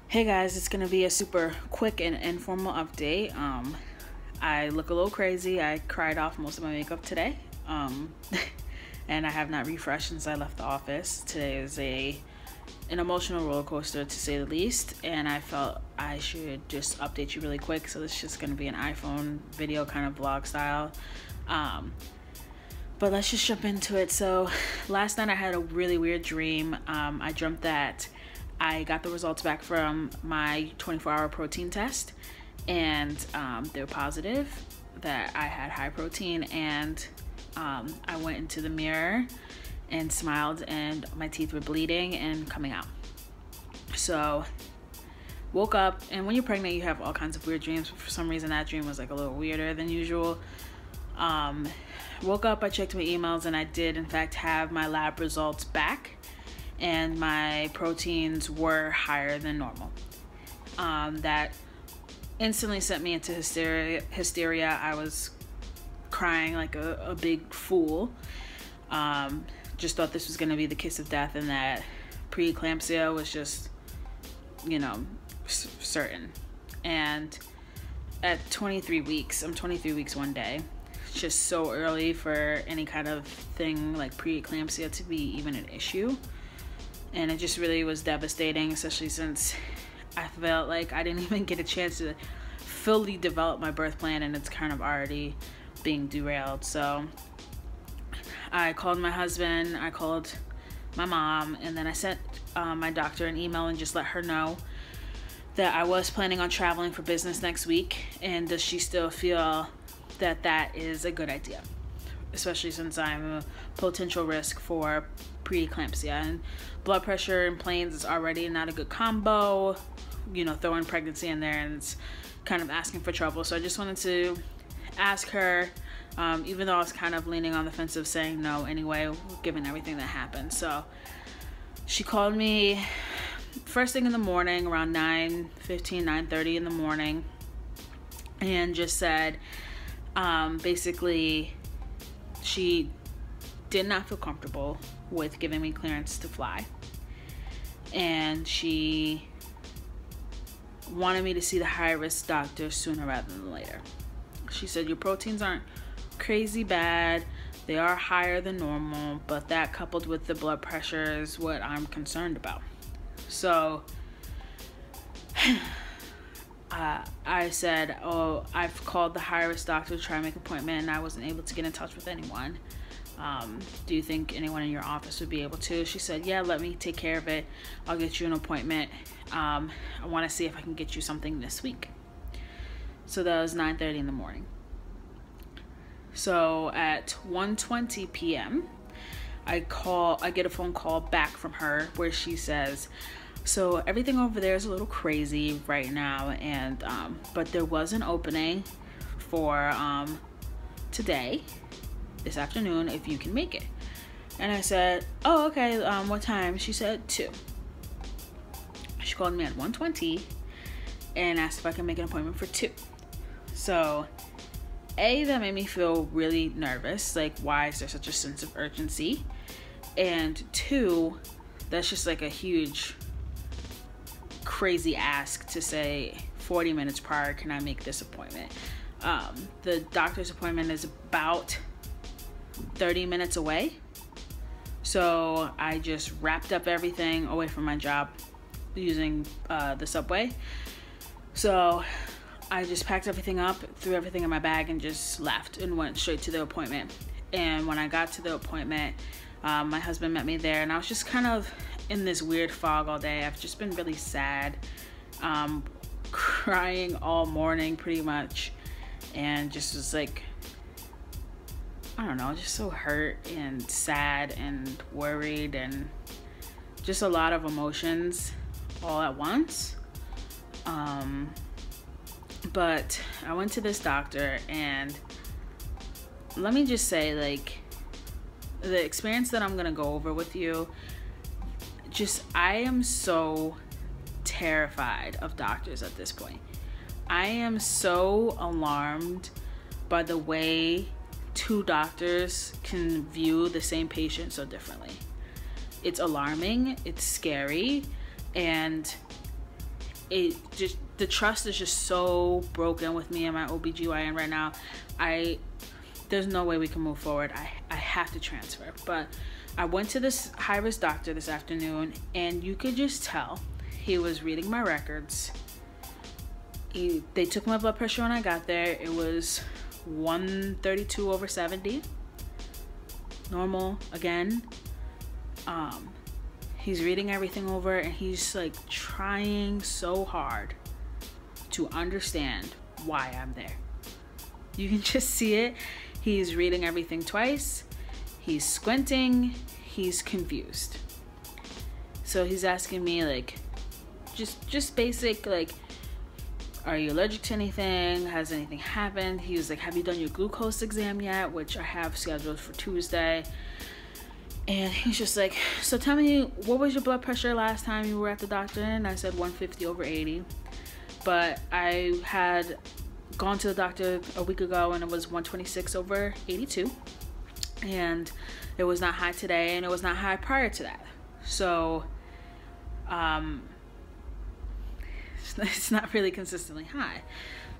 Hey guys, it's gonna be a super quick and informal update. I look a little crazy. I cried off most of my makeup today, and I have not refreshed since I left the office. Today is an emotional roller coaster, to say the least, and I felt I should just update you really quick. So this is just gonna be an iPhone video, kind of vlog style. But let's just jump into it. So last night I had a really weird dream. I dreamt that I got the results back from my 24-hour protein test, and they were positive that I had high protein, and I went into the mirror and smiled, and my teeth were bleeding and coming out. So woke up, and when you're pregnant you have all kinds of weird dreams, but for some reason that dream was like a little weirder than usual. Woke up, I checked my emails, and I did in fact have my lab results back, and my proteins were higher than normal. That instantly sent me into hysteria. I was crying like a big fool. Just thought this was going to be the kiss of death, and that preeclampsia was just, certain. And at 23 weeks, I'm 23 weeks one day. It's just so early for any kind of thing like preeclampsia to be even an issue. And it just really was devastating, especially since I felt like I didn't even get a chance to fully develop my birth plan, and it's kind of already being derailed. So I called my husband, I called my mom, and then I sent my doctor an email and just let her know that I was planning on traveling for business next week, and does she still feel that that is a good idea, especially since I'm a potential risk for preeclampsia, and blood pressure and planes is already not a good combo. Throwing pregnancy in there, and it's kind of asking for trouble. So I just wanted to ask her, even though I was kind of leaning on the fence of saying no anyway, given everything that happened. So she called me first thing in the morning around 9:15, 9:30 in the morning, and just said basically she did not feel comfortable with giving me clearance to fly, and she wanted me to see the high-risk doctor sooner rather than later. She said, your proteins aren't crazy bad, they are higher than normal, but that coupled with the blood pressure is what I'm concerned about. So I said, oh, I've called the high-risk doctor to try and make an appointment, and I wasn't able to get in touch with anyone. Do you think anyone in your office would be able to? She said, yeah, let me take care of it. I'll get you an appointment. I want to see if I can get you something this week. So that was 9:30 in the morning. So at 1:20 p.m. I get a phone call back from her where she says, so everything over there is a little crazy right now, and but there was an opening for today, this afternoon, if you can make it. And I said, oh, okay, what time? She said 2. She called me at 1:20 and asked if I can make an appointment for 2. So that made me feel really nervous, like why is there such a sense of urgency? And 2, that's just like a huge crazy ask to say 40 minutes prior, can I make this appointment? The doctor's appointment is about 30 minutes away. So I just wrapped up everything away from my job using the subway. So I just packed everything up, threw everything in my bag, and just left and went straight to the appointment. And when I got to the appointment, my husband met me there, and I was just kind of in this weird fog all day. I've just been really sad, crying all morning pretty much, and just was like, I don't know, just so hurt and sad and worried, and just a lot of emotions all at once. But I went to this doctor, and let me just say, like, the experience that I'm gonna go over with you, I am so terrified of doctors at this point. I am so alarmed by the way 2 doctors can view the same patient so differently. It's alarming, it's scary, and the trust is just so broken with me and my OBGYN right now. There's no way we can move forward. I have to transfer. But I went to this high-risk doctor this afternoon, and you could just tell he was reading my records. They took my blood pressure when I got there. It was 132/70. Normal again. He's reading everything over, and he's like trying so hard to understand why I'm there. You can just see it. He's reading everything twice. He's squinting. He's confused. So he's asking me like just basic, like, are you allergic to anything? Has anything happened? He was like, have you done your glucose exam yet? Which I have scheduled for Tuesday. And he's just like, so tell me, what was your blood pressure last time you were at the doctor? And I said 150/80. But I had gone to the doctor a week ago and it was 126/82. And it was not high today, and it was not high prior to that. So it's not really consistently high.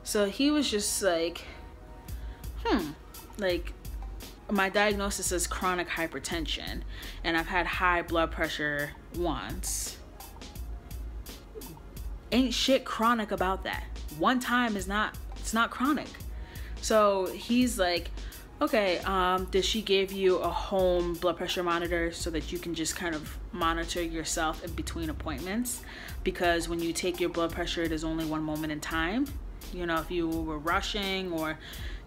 So he was just like, like, my diagnosis is chronic hypertension, and I've had high blood pressure once. Ain't shit chronic about that. One time it's not chronic. So he's like, okay, did she give you a home blood pressure monitor so that you can just kind of monitor yourself in between appointments? Because when you take your blood pressure, it is only one moment in time. You know, if you were rushing or,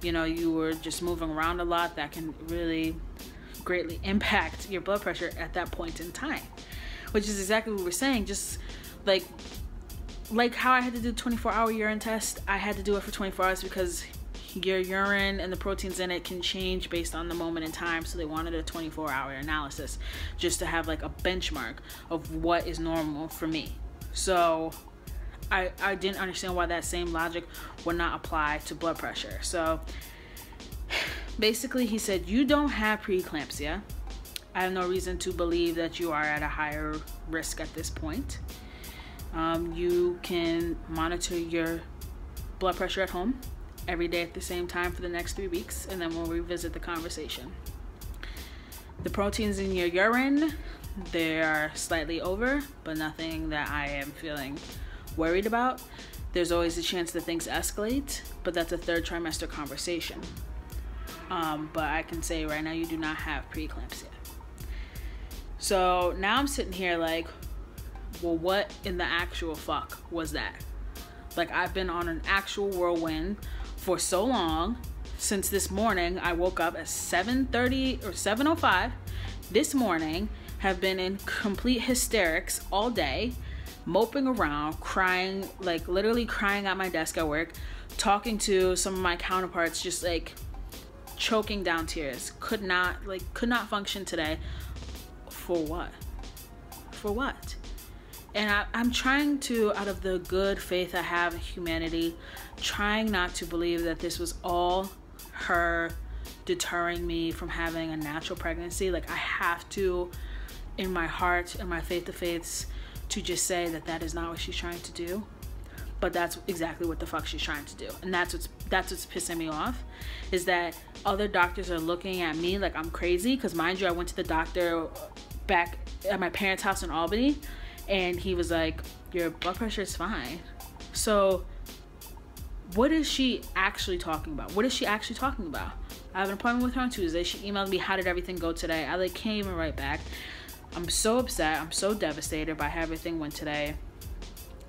you know, you were just moving around a lot, that can really greatly impact your blood pressure at that point in time. Which is exactly what we're saying. Just like how I had to do the 24-hour urine test, I had to do it for 24 hours because your urine and the proteins in it can change based on the moment in time. So they wanted a 24-hour analysis just to have like a benchmark of what is normal for me. So I didn't understand why that same logic would not apply to blood pressure. So basically he said, you don't have preeclampsia. I have no reason to believe that you are at a higher risk at this point. You can monitor your blood pressure at home every day at the same time for the next 3 weeks, and then we'll revisit the conversation. The proteins in your urine, they are slightly over, but nothing that I am feeling worried about. There's always a chance that things escalate, but that's a third trimester conversation. But I can say right now you do not have preeclampsia. So now I'm sitting here like, well, what in the actual fuck was that? Like, I've been on an actual whirlwind for so long. Since this morning, I woke up at 7:30 or 7:05 this morning, have been in complete hysterics all day, moping around, crying, like literally crying at my desk at work, talking to some of my counterparts, just like choking down tears. Could not function today. For what? For what? And I'm trying to, out of the good faith I have in humanity, trying not to believe that this was all her deterring me from having a natural pregnancy. Like, I have to, in my heart and my faith to faiths, to just say that that is not what she's trying to do. But that's exactly what the fuck she's trying to do. And that's what's pissing me off, is that other doctors are looking at me like I'm crazy. Because mind you, I went to the doctor back at my parents' house in Albany, and he was like, your blood pressure is fine. So what is she actually talking about? What is she actually talking about? I have an appointment with her on Tuesday. She emailed me, how did everything go today? I like can't even write back. I'm so upset. I'm so devastated by how everything went today.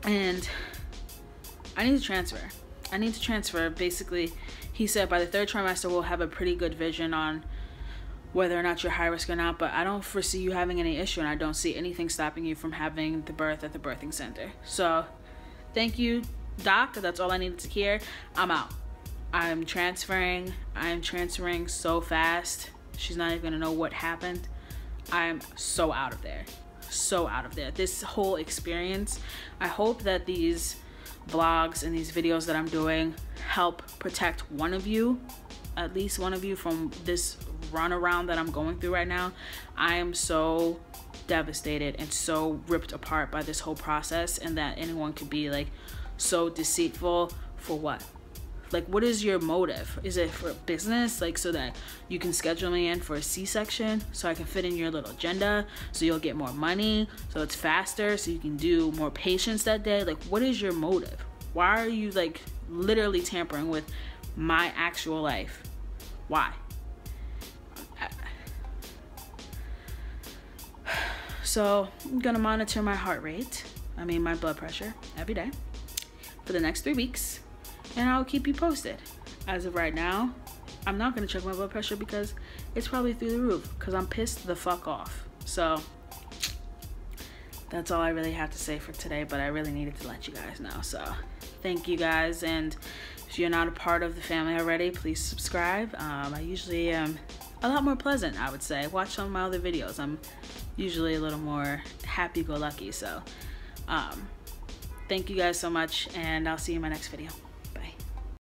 And I need to transfer. I need to transfer. Basically, he said by the third trimester, we'll have a pretty good vision on whether or not you're high risk or not, but I don't foresee you having any issue, and I don't see anything stopping you from having the birth at the birthing center. So thank you, doc. That's all I needed to hear. I'm out. I'm transferring so fast. She's not even gonna know what happened. I'm so out of there. So out of there. This whole experience, I hope that these vlogs and these videos that I'm doing help protect one of you, at least one of you, from this runaround that I'm going through right now. I am so devastated and so ripped apart by this whole process, and that anyone could be like so deceitful for what? Like, what is your motive? Is it for business? Like, so that you can schedule me in for a C-section so I can fit in your little agenda, so you'll get more money, so it's faster, so you can do more patients that day? Like, what is your motive? Why are you like literally tampering with my actual life? Why? So I'm gonna monitor my heart rate, my blood pressure every day for the next 3 weeks, and I'll keep you posted. As of right now, I'm not gonna check my blood pressure because it's probably through the roof because I'm pissed the fuck off. So that's all I really have to say for today, but I really needed to let you guys know. So thank you guys, and if you're not a part of the family already, please subscribe. I usually am a lot more pleasant, I would say. Watch some of my other videos. I'm usually a little more happy-go-lucky. So thank you guys so much, and I'll see you in my next video.